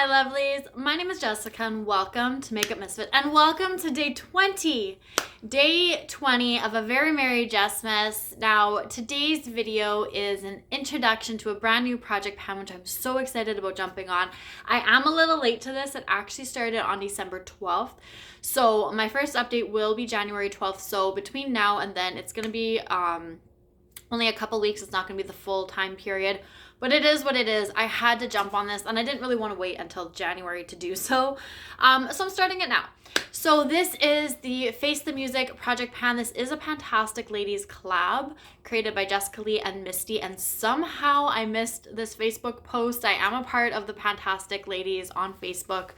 Hi lovelies, my name is Jessica and welcome to Makeup Misfit and welcome to day 20. Day 20 of a very merry Jessmas. Now today's video is an introduction to a brand new project pan which I'm so excited about jumping on. I am a little late to this. It actually started on December 12th. So my first update will be January 12th. So between now and then it's going to be only a couple weeks. It's not going to be the full time period. But it is what it is. I had to jump on this and I didn't really want to wait until January to do so. So I'm starting it now. So this is the Face the Music project pan. This is a Fantastic Ladies collab created by Jessica Lee and Misty. And somehow I missed this Facebook post. I am a part of the Fantastic Ladies on Facebook,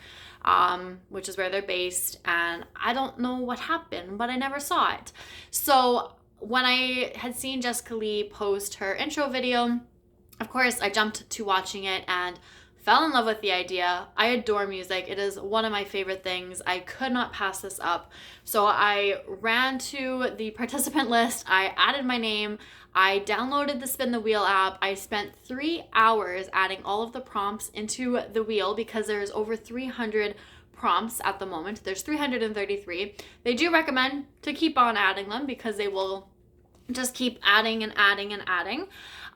which is where they're based. And I don't know what happened, but I never saw it. So when I had seen Jessica Lee post her intro video, of course, I jumped to watching it and fell in love with the idea. I adore music. It is one of my favorite things. I could not pass this up. So I ran to the participant list. I added my name. I downloaded the Spin the Wheel app. I spent 3 hours adding all of the prompts into the wheel because there's over 300 prompts at the moment. There's 333. They do recommend to keep on adding them because they will just keep adding and adding and adding.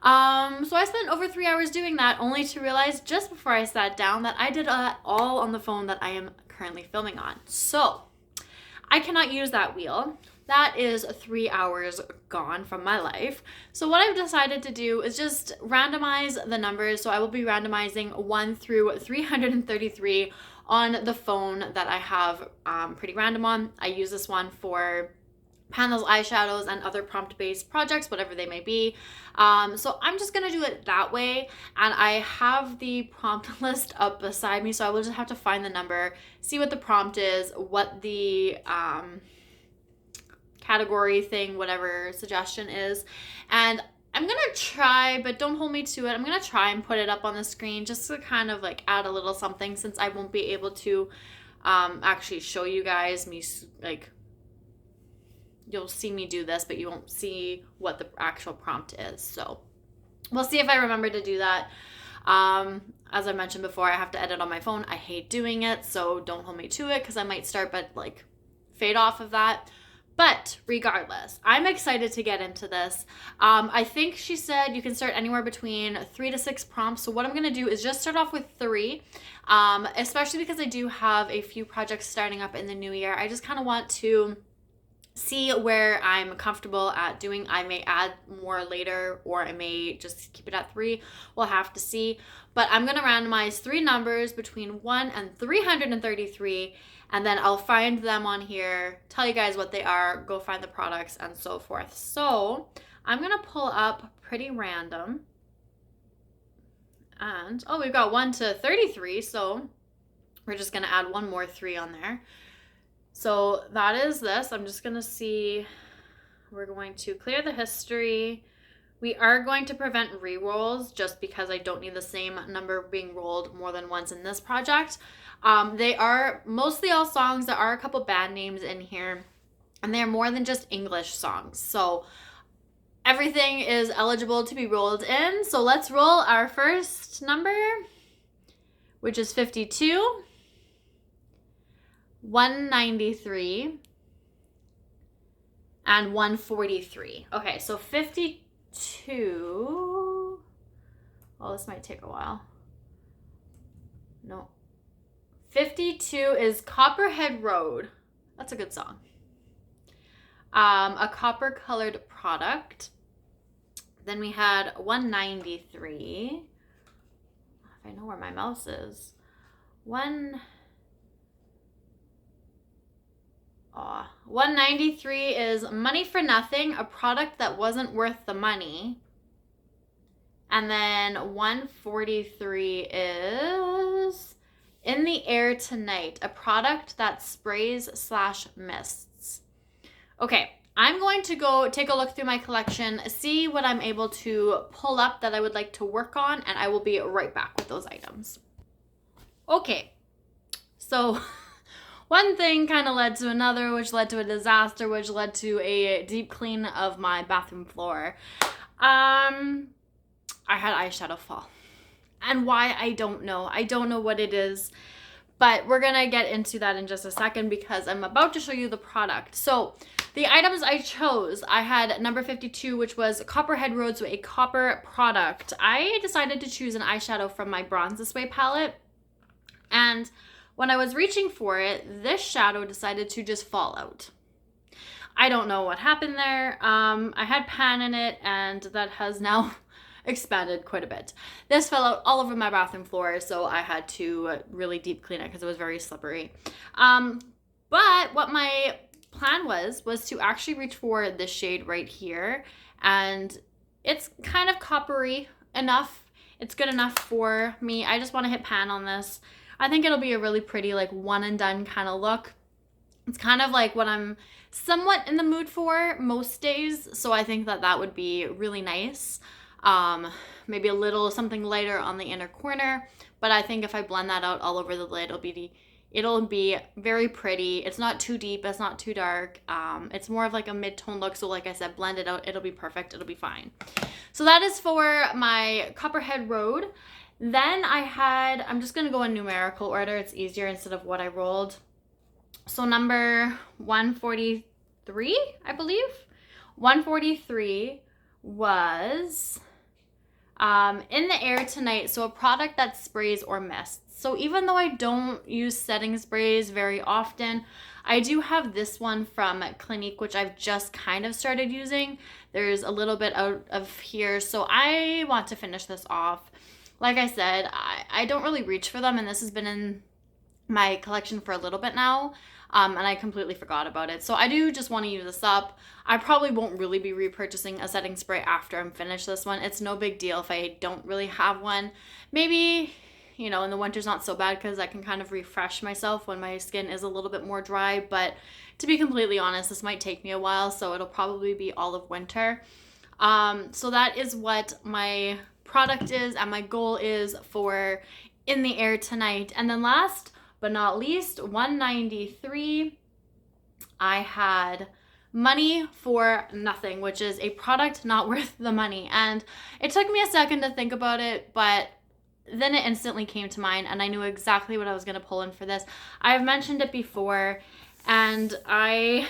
So I spent over 3 hours doing that, only to realize just before I sat down that I did that all on the phone that I am currently filming on. So I cannot use that wheel. That is 3 hours gone from my life. So what I've decided to do is just randomize the numbers. So I will be randomizing 1 through 333 on the phone that I have Pretty Random on. I use this one for pan those eyeshadows and other prompt-based projects, whatever they may be. So I'm just gonna do it that way, and I have the prompt list up beside me, so I will just have to find the number, see what the prompt is, what the category thing, whatever suggestion is, and I'm gonna try, but don't hold me to it, I'm gonna try and put it up on the screen just to kind of like add a little something, since I won't be able to actually show you guys me like. You'll see me do this, but you won't see what the actual prompt is. So we'll see if I remember to do that. As I mentioned before, I have to edit on my phone. I hate doing it, so don't hold me to it because I might start but like fade off of that. But regardless, I'm excited to get into this. I think she said you can start anywhere between 3 to 6 prompts. So what I'm going to do is just start off with 3, especially because I do have a few projects starting up in the new year. I just kind of want to see where I'm comfortable at doing. I may add more later, or I may just keep it at 3. We'll have to see. But I'm going to randomize 3 numbers between 1 and 333, and then I'll find them on here, tell you guys what they are, go find the products, and so forth. So I'm going to pull up Pretty Random. And, oh, we've got 1 to 33, so we're just going to add 1 more 3 on there. So that is this. I'm just going to see. We're going to clear the history. We are going to prevent re-rolls just because I don't need the same number being rolled more than once in this project. They are mostly all songs. There are a couple band names in here, and they're more than just English songs. So everything is eligible to be rolled in. So let's roll our first number, which is 52. 193 and 143. Okay, so 52. Oh, this might take a while. No. 52 is Copperhead Road. That's a good song. A copper colored product. Then we had 193. If I know where my mouse is. 193 is Money for Nothing, a product that wasn't worth the money. And then 143 is In the Air Tonight, a product that sprays / mists. Okay, I'm going to go take a look through my collection, see what I'm able to pull up that I would like to work on, and I will be right back with those items. Okay, so one thing kind of led to another, which led to a disaster, which led to a deep clean of my bathroom floor. I had eyeshadow fall. And why, I don't know. I don't know what it is. But we're going to get into that in just a second because I'm about to show you the product. So the items I chose, I had number 52, which was Copperhead Road, so a copper product. I decided to choose an eyeshadow from my Bronze This Way palette. And when I was reaching for it, this shadow decided to just fall out. I don't know what happened there. I had pan in it, and that has now expanded quite a bit. This fell out all over my bathroom floor, so I had to really deep clean it because it was very slippery. But what my plan was to actually reach for this shade right here, and it's kind of coppery enough. It's good enough for me. I just want to hit pan on this. I think it'll be a really pretty, like, one and done kind of look. It's kind of like what I'm somewhat in the mood for most days, so I think that would be really nice. Maybe a little something lighter on the inner corner, but I think if I blend that out all over the lid, it'll be very pretty. It's not too deep, it's not too dark. It's more of like a mid-tone look, so like I said, blend it out, it'll be perfect, it'll be fine. So that is for my Copperhead Road. Then I'm just gonna go in numerical order, it's easier instead of what I rolled. So number 143, I believe. 143 was In the Air Tonight, so a product that sprays or mists. So even though I don't use setting sprays very often, I do have this one from Clinique, which I've just kind of started using. There's a little bit out of here, so I want to finish this off. Like I said, I don't really reach for them, and this has been in my collection for a little bit now, and I completely forgot about it. So I do just want to use this up. I probably won't really be repurchasing a setting spray after I'm finished this one. It's no big deal if I don't really have one. Maybe, you know, in the winter's not so bad because I can kind of refresh myself when my skin is a little bit more dry, but to be completely honest, this might take me a while, so it'll probably be all of winter. So that is what my product is and my goal is for In the Air Tonight. And then last but not least, 193, I had Money for Nothing, which is a product not worth the money. And it took me a second to think about it, but then it instantly came to mind and I knew exactly what I was going to pull in for this. I've mentioned it before, and I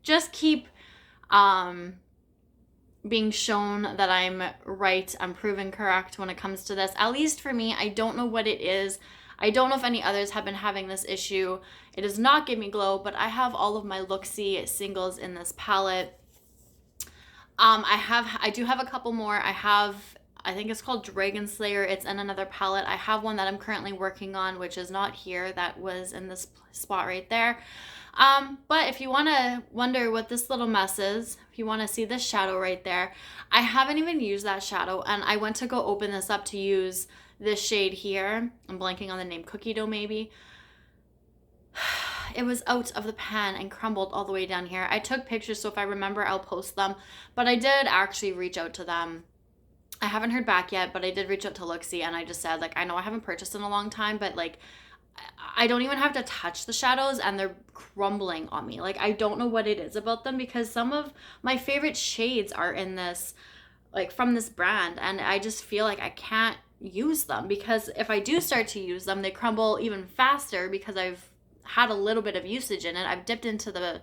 just keep being shown that I'm right, I'm proven correct when it comes to this. At least for me, I don't know what it is. I don't know if any others have been having this issue. It does not give me glow, but I have all of my looxie singles in this palette. I do have a couple more. I think it's called Dragon Slayer. It's in another palette. I have one that I'm currently working on, which is not here. That was in this spot right there. But if you want to wonder what this little mess is, if you want to see this shadow right there, I haven't even used that shadow, and I went to go open this up to use this shade here. I'm blanking on the name, Cookie Dough maybe. It was out of the pan and crumbled all the way down here. I took pictures, so if I remember, I'll post them, but I did actually reach out to them. I haven't heard back yet, but I did reach out to looxie, and I just said, like, I know I haven't purchased in a long time, but like, I don't even have to touch the shadows and they're crumbling on me. Like, I don't know what it is about them, because some of my favorite shades are in this, like, from this brand, and I just feel like I can't use them, because if I do start to use them, they crumble even faster because I've had a little bit of usage in it. I've dipped into the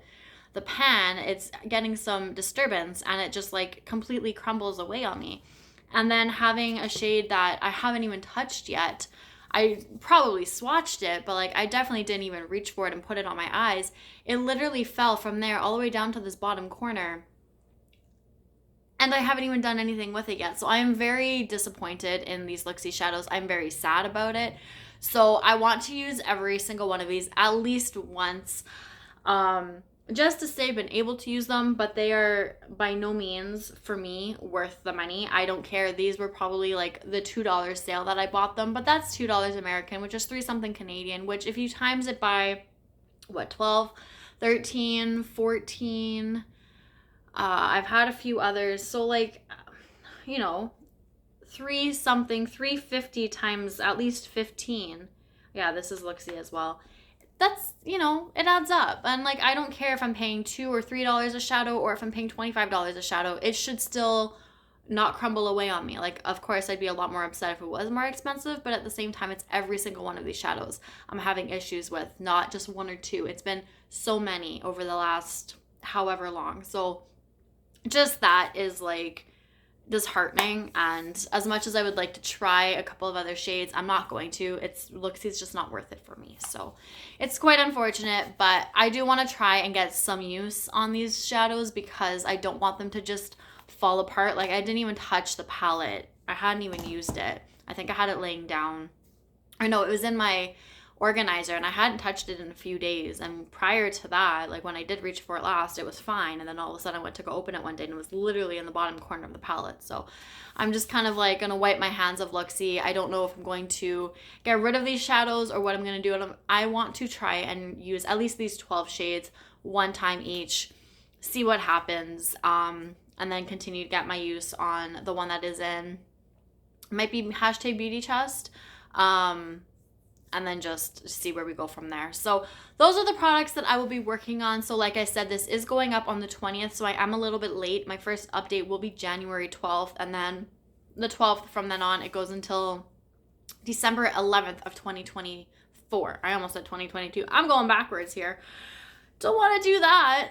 pan, it's getting some disturbance, and it just like completely crumbles away on me. And then having a shade that I haven't even touched yet, I probably swatched it, but like I definitely didn't even reach for it and put it on my eyes. It literally fell from there all the way down to this bottom corner, and I haven't even done anything with it yet. So I am very disappointed in these looxie shadows. I'm very sad about it. So I want to use every single one of these at least once, just to say I've been able to use them, but they are by no means, for me, worth the money. I don't care. These were probably like the $2 sale that I bought them, but that's $2 American, which is 3 something Canadian, which if you times it by, what, 12, 13, 14, I've had a few others, so like, you know, 3 something, 350 times at least 15. Yeah, this is looxie as well. That's, you know, it adds up. And like, I don't care if I'm paying $2 or $3 a shadow, or if I'm paying $25 a shadow. It should still not crumble away on me. Like, of course, I'd be a lot more upset if it was more expensive, but at the same time, it's every single one of these shadows I'm having issues with, not just one or two. It's been so many over the last however long. So just that is like disheartening, and as much as I would like to try a couple of other shades, I'm not going to. Luxie's just not worth it for me, so it's quite unfortunate, but I do want to try and get some use on these shadows because I don't want them to just fall apart. Like, I didn't even touch the palette. I hadn't even used it. I think I had it laying down, or no, it was in my organizer, and I hadn't touched it in a few days. And prior to that, like when I did reach for it last, it was fine, and then all of a sudden I went to go open it one day and it was literally in the bottom corner of the palette. So I'm just kind of like gonna wipe my hands of Luxie. I don't know if I'm going to get rid of these shadows or what I'm gonna do. And I want to try and use at least these 12 shades one time each, see what happens, and then continue to get my use on the one that is in, might be hashtag beauty chest, and then just see where we go from there. So those are the products that I will be working on. So like I said, this is going up on the 20th, so I am a little bit late. My first update will be January 12th, and then the 12th from then on, it goes until December 11th of 2024. I almost said 2022. I'm going backwards here. Don't want to do that.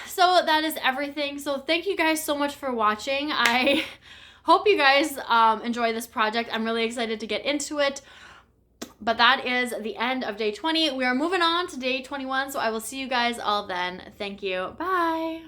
So that is everything. So thank you guys so much for watching. I hope you guys enjoy this project. I'm really excited to get into it. But that is the end of day 20. We are moving on to day 21, so I will see you guys all then. Thank you. Bye.